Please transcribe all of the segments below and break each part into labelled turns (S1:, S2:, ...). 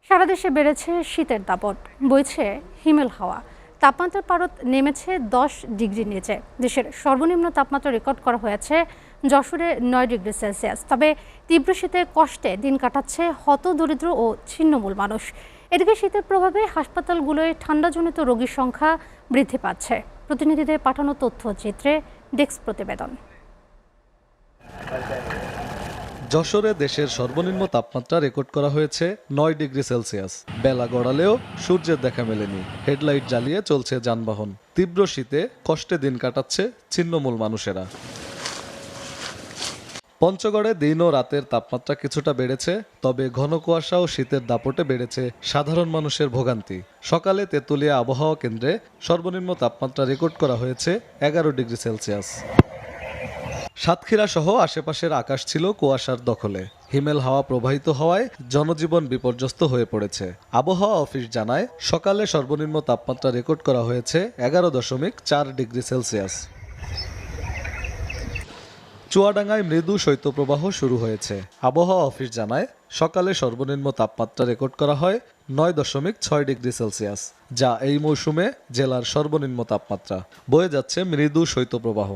S1: সারা দেশে বেড়েছে শীতের দাপট, বইছে হিমেল হাওয়া। তাপমাত্রার পারদ নেমেছে 10 ডিগ্রি নিচে। দেশের সর্বনিম্ন তাপমাত্রা রেকর্ড করা হয়েছে যশোরে 9 ডিগ্রি সেলসিয়াস। তবে তীব্র শীতে কষ্টে দিন কাটাচ্ছে হতদরিদ্র ও ছিন্নমূল মানুষ। এদিকে শীতের প্রভাবে হাসপাতালগুলোয় ঠান্ডাজনিত রোগীর সংখ্যা বৃদ্ধি পাচ্ছে। প্রতিনিধিদের পাঠানো তথ্যচিত্রে ডেস্ক প্রতিবেদন।
S2: যশোরে দেশের সর্বনিম্ন তাপমাত্রা রেকর্ড করা হয়েছে 9 ডিগ্রি সেলসিয়াস। বেলা গড়ালেও সূর্যের দেখা মেলেনি। হেডলাইট জ্বালিয়ে চলছে যানবাহন। তীব্র শীতে কষ্টে দিন কাটাচ্ছে ছিন্নমূল মানুষেরা। পঞ্চগড়ে দিন ও রাতের তাপমাত্রা কিছুটা বেড়েছে, তবে ঘন কুয়াশা ও শীতের দাপটে বেড়েছে সাধারণ মানুষের ভোগান্তি। সকালে তেঁতুলিয়া আবহাওয়া কেন্দ্রে সর্বনিম্ন তাপমাত্রা রেকর্ড করা হয়েছে 11 ডিগ্রি সেলসিয়াস। সাতক্ষীরা সহ আশেপাশের আকাশ ছিল কুয়াশার দখলে। হিমেল হাওয়া প্রবাহিত হওয়ায় জনজীবন বিপর্যস্ত হয়ে পড়েছে। আবহাওয়া অফিস জানায়, সকালে সর্বনিম্ন তাপমাত্রা রেকর্ড করা হয়েছে 11.4 ডিগ্রি সেলসিয়াস। চুয়াডাঙ্গায় মৃদু শৈত্যপ্রবাহ শুরু হয়েছে। আবহাওয়া অফিস জানায়, সকালে সর্বনিম্ন তাপমাত্রা রেকর্ড করা হয় 9.6 ডিগ্রি সেলসিয়াস, যা এই মৌসুমে জেলার সর্বনিম্ন তাপমাত্রা। বয়ে যাচ্ছে মৃদু শৈত্যপ্রবাহ।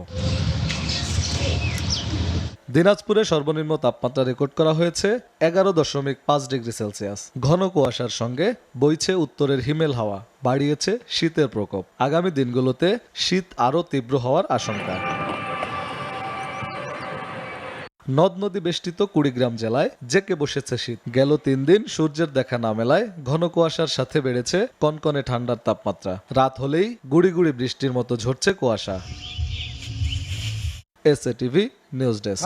S2: দিনাজপুরে সর্বনিম্ন তাপমাত্রা রেকর্ড করা হয়েছে 11.5 ডিগ্রি সেলসিয়াস। ঘন কুয়াশার সঙ্গে বইছে উত্তরের হিমেল হাওয়া, বাড়িয়েছে শীতের প্রকোপ। আগামী দিনগুলোতে শীত আরও তীব্র হওয়ার আশঙ্কা। নদ নদী বেষ্টিত কুড়িগ্রাম জেলায় জেঁকে বসেছে শীত। গেল 3 দিন সূর্যের দেখা না মেলায় ঘন কুয়াশার সাথে বেড়েছে কনকনে ঠান্ডার তাপমাত্রা। রাত হলেই গুড়ি গুড়ি বৃষ্টির মতো ঝরছে কুয়াশা। SATV news desk.